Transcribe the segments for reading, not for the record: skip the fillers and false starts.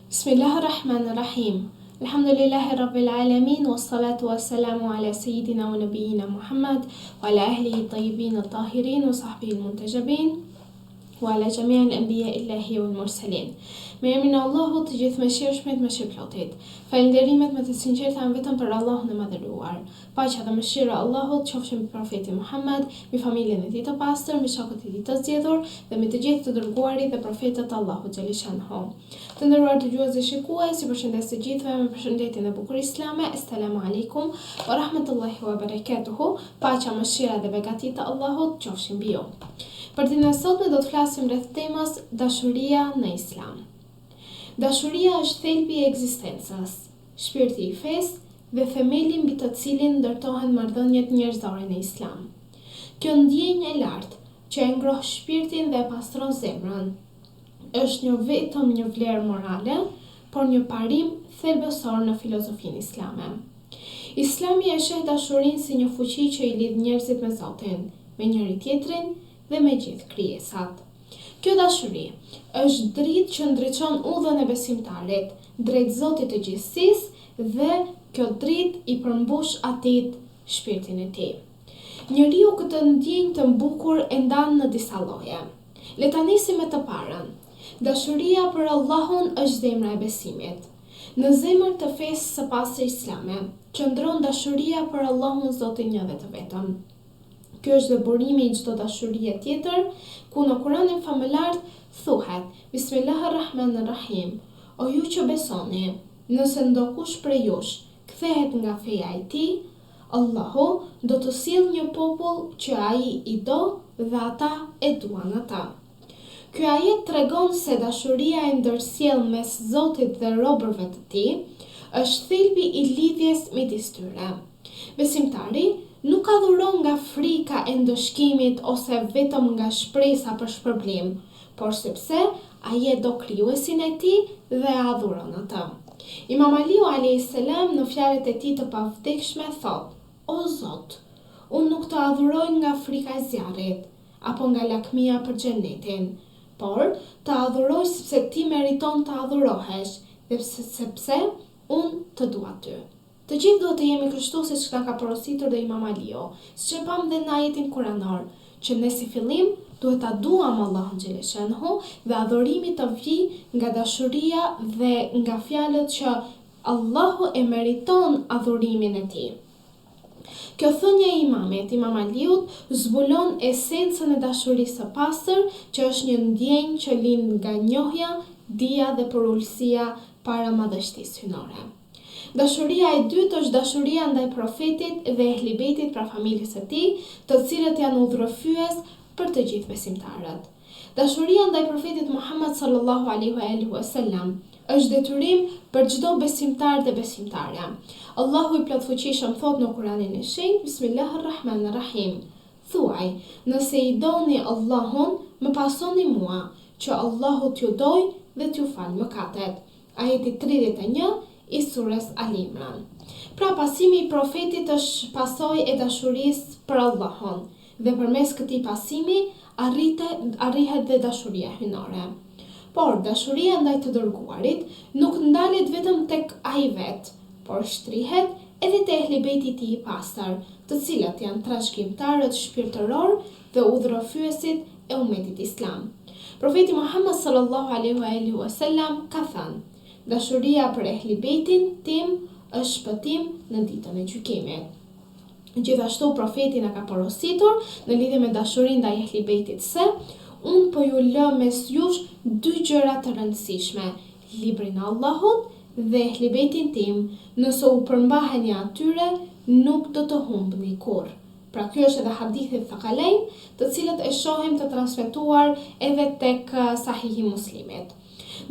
Bismillahirrahmanirrahim. Alhamdulillahi Rabbil Alamin, wassalatu wassalamu ala Sayyidina wa Nabiyina Muhammad, wa ala ahlihi tayyibin at-tahirin, wa sahbihi al-muntajabin, wa ala jami' al-anbiya illahi wal mursalin. Me emrin e Allahut, të gjithë mëshirshmit, mëshirëplotit. Falënderimet me të sinqerta janë vetëm për Allahun e madhëruar. Paqja dhe mëshira e Allahut qofshin mbi profetin Muhammad, mbi familjen e tij të pastër, mbi shokët e tij të zgjedhur dhe mbi të gjithë të dërguarit dhe profetët e Allahut xhaleshanhu. Të nderuar dëgjues dhe shikues, ju përshëndes të gjithëve me përshëndetjen e bukur islame. Assalamu alaikum wa rahmatullahi wa barakatuhu. Paqja, mëshira dhe begatit e Allahut qofshin mbi ju. Për ditën e sotme do të flasim rreth temës dashuria në Islam. Dashuria është thelbi i ekzistencës, shpirti i fesë dhe themeli mbi të cilin ndërtohen marrëdhëniet njerëzore në Islam. Kjo ndjenjë e lartë që e ngroh shpirtin dhe e pastron zemrën, është vetëm një vlerë morale, por një parim thelbësor në filozofinë islame. Islami e sheh dashurinë si një fuqi që i lidh njerëzit me Zotin, me njëri tjetrin dhe me gjithë krijesat. Kjo dashuri është dritë që ndriçon udhën e besimtarit drejt Zotit të gjithësisë dhe kjo dritë i përmbush atit shpirtin e tij. Njeriu këtë ndjenjë të mbukur e ndan në disa lloje. Le ta nisim me të parën. Dashuria për Allahun është zemra e besimit. Në zemër të fesë së pastër islame qëndron dashuria për Allahun Zotin një dhe të vetëm. Kjo është dhe burimi i çdo dashurie tjetër, ku në Kur'anin famëlar thuhet: Bismillahirrahmanirrahim. O ju që besoni, nëse ndokush prej jush kthehet nga feja e tij, Allahu do të sjellë një popull që ai i do dhe ata e duan ata. Ky ajet tregon se dashuria e ndërsjell mes Zotit dhe robërve të tij është thelbi i lidhjes midis tyre. Besimtari nuk adhuron nga frika e ndëshkimit ose vetëm nga shpresa për shpërblim, por sepse ai e do krijuesin e tij dhe e adhuron atë. Imam Aliu a.s. në fjalët e tij të pavdekshme thot: O Zot, unë nuk të adhuroj nga frika e zjarrit apo nga lakmia për xhenetin, por të adhuroj sepse ti meriton të adhurohesh dhe sepse unë të dua ty. Të gjithë duhet të jemi kështu siç na ka porositur dhe Imam Aliu, siç e pam dhe në ajetin kuranor, që ne si fillim duhet ta duam Allahun xhaleshanhu dhe adhurimi të vijë nga dashuria dhe nga fjalët që Allahu e meriton adhurimin e tij. Kjo thënie e imamit, Imam Aliut, zbulon esencën e dashurisë së pastër, që është një ndjenjë që lind nga njohja, dija dhe përulësia para madhështisë hyjnore. Dashuria e dytë është dashuria ndaj profetit dhe ehlibetit pra familjes së tij, të cilët janë udhërrëfyes për të gjithë besimtarët. Dashuria ndaj profetit Muhammad sallallahu alaihi wasallam është detyrim për çdo besimtar dhe besimtare. Allahu i plotfuqishëm thot në Kur'anin e shenjtë: Bismillahirrahmanirrahim. Thuaj, nëse i doni Allahun, më pasoni mua, që Allahu t'ju doj dhe t'ju fal mëkatet. Ajeti 31 i surës Al-Imran. Pra pasimi i profetit është pasojë e dashurisë për Allahun dhe përmes këtij pasimi arrihet dhe dashuria hyjnore. Por dashuria ndaj të dërguarit nuk ndalet vetëm tek ai vet, por shtrihet edhe te ehlibeti i tij i pastër, të cilët janë trashëgimtarët shpirtëror dhe udhërrëfyesit e ummetit islam. Profeti Muhammad sallallahu alaihi wasallam ka thënë: dashuria për ehlibetin tim është shpëtim në ditën e gjykimit. Gjithashtu profeti na ka porositur në lidhje me dashurinë ndaj ehlibetit se: unë po ju lë mes jush dy gjëra të rëndësishme, librin e Allahut dhe ehlibetin tim, nëse u përmbaheni atyre, nuk do të humbni kurrë. Pra kjo është edhe hadithi Thaqalain, të cilët e shohim të transmetuar edhe tek Sahihi Muslimit.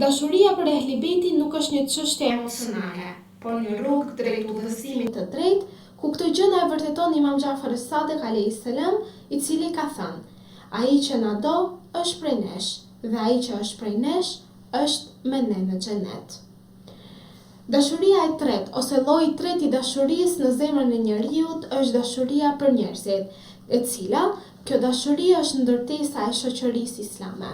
Dashuria për ehlibetin nuk është një çështje emocionale, por një rrugë drejt udhëzimit të drejtë, ku këtë gjë na e vërteton Imam Jafar as-Sadiq alayhis salam, i cili ka thënë: ai që na do është prej nesh dhe ai që është prej nesh është me ne në xhenet. Dashuria e tretë ose lloji i tretë i dashurisë në zemrën e njeriut është dashuria për njerëzit, e cila kjo dashuri është ndërtesa e shoqërisë islame.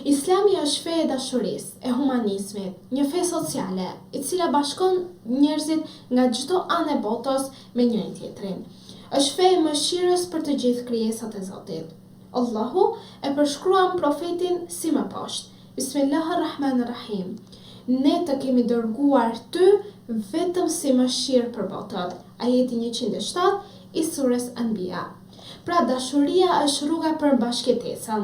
Islami është fe e dashurisë, e humanizmit, një fe sociale, e cila bashkon njerëzit nga çdo anë e botës me njëri tjetrin. Është fe e mëshirës për të gjithë krijesat e Zotit. Allahu e përshkruan profetin si më poshtë. Bismillahirrahmanirrahim. Ne të kemi dërguar ty vetëm si mëshirë për botët. Ajeti 107 i surës Anbiya. Pra dashuria është rruga për bashkëtesën,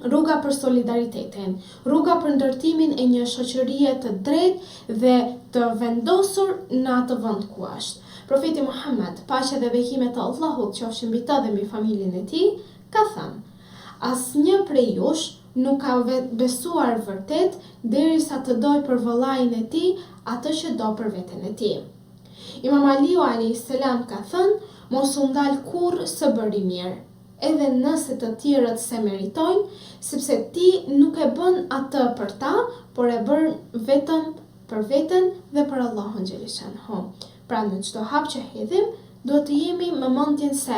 rruga për solidaritetin, rruga për ndërtimin e një shoqërie të drejtë dhe të vendosur në atë vend ku është. Profeti Muhammed, paqja dhe bekimet e Allahut qofshin mbi të dhe mbi familjen e tij, ka thënë: asnjë prej jush nuk ka besuar vërtet derisa të doj për vëllain e tij atë që do për veten e tij. Imam Aliu a.s. ka thënë: mos u ndal kurrë së bëri mirë, edhe nëse të tjerët se meritojnë, sepse ti nuk e bën atë për ta, por e bën vetëm për veten dhe për Allahun xhaleshanhu. Pra në çdo hap që hedhim, duhet të jemi me mendjen se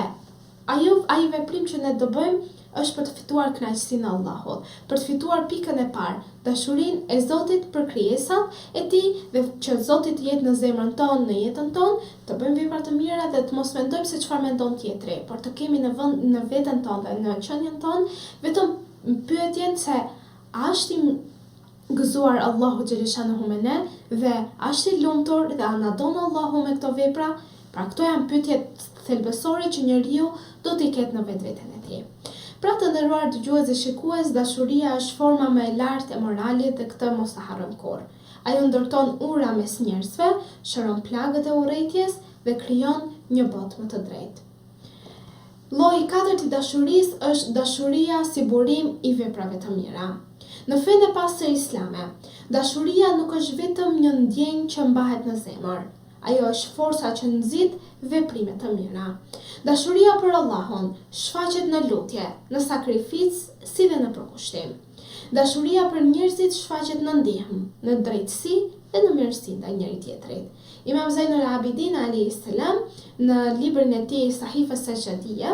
ai veprim që ne do bëjmë është për të fituar kënaqësinë e Allahut, për të fituar pikën e parë, dashurinë e Zotit për krijesat e tij dhe që Zoti të jetë në zemrën tonë, në jetën tonë, të bëjmë vepra të mira dhe të mos mendojmë se çfarë mendon tjetri, por të kemi në veten tonë dhe në qenien tonë vetëm pyetjen se a është i gëzuar Allahu xhaleshanhu me ne dhe a është i lumtur dhe a na don Allahu me këto vepra. Pra këto janë pyetjet thelbësore që njeriu do t'i ketë në vetveten e tij. Pra të nderuar dëgjues dhe shikues, dashuria është forma më e lartë e moralit dhe këtë mos ta harrojmë kurrë. Ajo ndërton ura mes njerëzve, shëron plagët e urrëties dhe krijon një botë më të drejtë. Lloji i katërt i dashurisë është dashuria si burim i veprave të mira. Në fenë e pastër islame, dashuria nuk është vetëm një ndjenjë që mbahet në zemër. Ajo është forca që nxit veprime të mira. Dashuria për Allahun shfaqet në lutje, në sakrificë si dhe në përkushtim. Dashuria për njerëzit shfaqet në ndihmë, në drejtësi dhe në mirësi ndaj njëri tjetrit. Imam Zainul Abidin a.s. në librin e tij Sahifa Sajjadiyya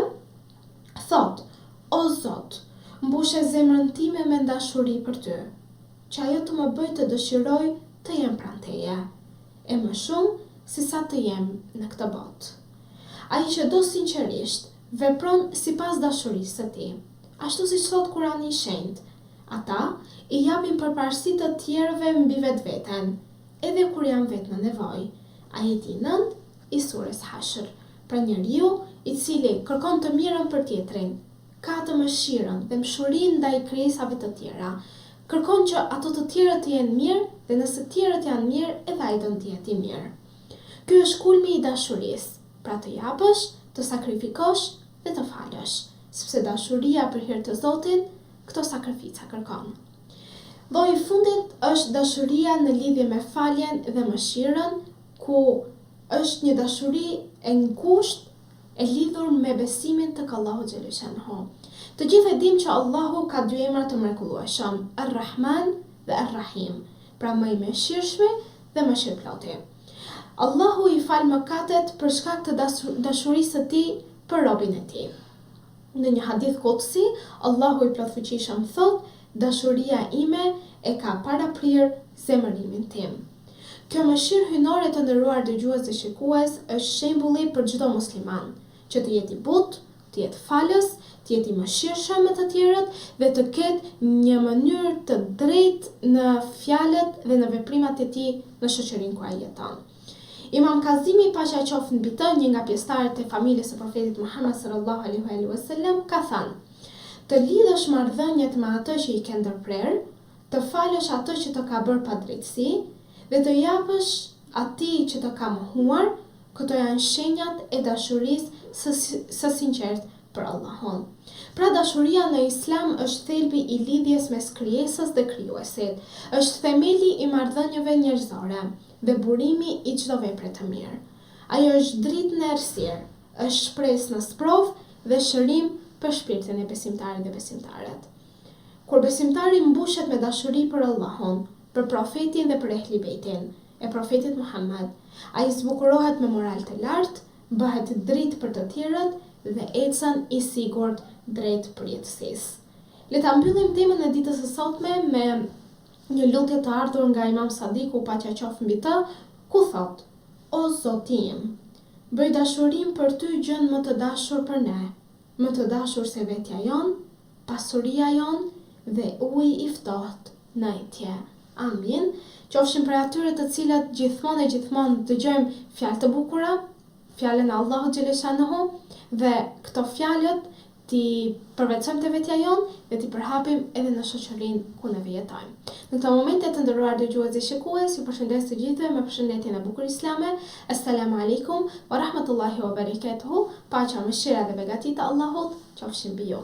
thot: o Zot, mbushe zemrën time me dashuri për ty, që ajo të më bëjë të dëshiroj të jem pranë teje, e më shumë se sa të jem në këtë botë. Ai që do sinqerisht vepron sipas dashurisë së tij, ashtu siç thot Kurani i Shenjtë, ata i japin përparësi të tjerëve mbi vetveten, edhe kur janë vetë në nevojë. Ajeti 9 i surës Hashr. Pra njeriu i cili kërkon të mirën për tjetrin, ka të mëshirën dhe mshurinë ndaj krijesave të tjera, kërkon që ato të tjerët të jenë mirë dhe nëse të tjerët janë mirë, edhe ai do të jetë i mirë. Ky është kulmi i dashurisë, pra të japësh, të sakrifikosh dhe të falësh, sepse dashuria për hir të Zotit këto sakrifica kërkon. Lloji i fundit është dashuria në lidhje me faljen dhe mëshirën, ku është një dashuri e ngushtë e lidhur me besimin tek Allahu xhaleshanhu. Të gjithë e dimë që Allahu ka dy emra të mrekullueshëm, Ar-Rahman dhe Ar-Rahim, pra më i mëshirshmi dhe mëshirëploti. Allahu i fal mëkatet për shkak të dashurisë së tij për robën e tij. Në një hadith qudsi, Allahu i plotfuqishëm thot: dashuria ime e ka paraprir zemërimin tim. Kjo mëshirë hynore, të nderuar dëgjues dhe shikues, është shembulli për çdo musliman, që të jetë i butë, të jetë falës, të jetë i mëshirshëm me të tjerët dhe të ketë një mënyrë të drejtë në fjalët dhe në veprimat e tij në shoqërinë ku ai jeton. Imam Kazimi, paqja qoftë mbi të, një nga pjesëtarët e familjes së profetit Muhammed sallallahu alaihi wasallam, ka thënë: të lidhësh marrëdhëniet me atë që i ke ndërprer, të falësh atë që të ka bërë padrejtësi dhe të japësh atij që të ka mohuar, këto janë shenjat e dashurisë së sinqertë për Allahun. Pra dashuria në Islam është thelbi i lidhjes mes krijesës dhe krijuesit, është themeli i marrëdhënieve njerëzore dhe burimi i çdo vepre të mirë. Ajo është dritë në errësirë, është shpresë në sprovë dhe shërim për shpirtin e besimtarit dhe besimtaret. Kur besimtari mbushet me dashuri për Allahun, për profetin dhe për ehli bejtin e profetit Muhammed, ai zbukurohet me moral të lartë, bëhet dritë për të tjerët dhe ecën i sigurt drejt përjetësisë. Le ta mbyllim temën e ditës së sotme me një lutje të ardhur nga Imam Sadiku, paqja qoftë mbi të, ku thot: O Zoti im, bëj dashurim për ty gjën më të dashur për ne, më të dashur se vetja jon, pasuria jon dhe uji i ftohtë në etje. Amin. Qofshim për atyre të cilat gjithmonë dëgjojmë fjalë të bukura, fjalën e Allahut xhaleshanuhu, dhe këto fjalët ti përvecojmë të vetja jonë dhe ti përhapim edhe në shoqërinë ku ne jetojmë. Në këto momente të nderuar dëgjues dhe shikues, ju përshëndes të gjithëve me përshëndetjen e bukur islame. Assalamu alaikum wa rahmatullahi wa barakatuhu. Paqja, mëshira dhe begatit e Allahut qofshin mbi ju.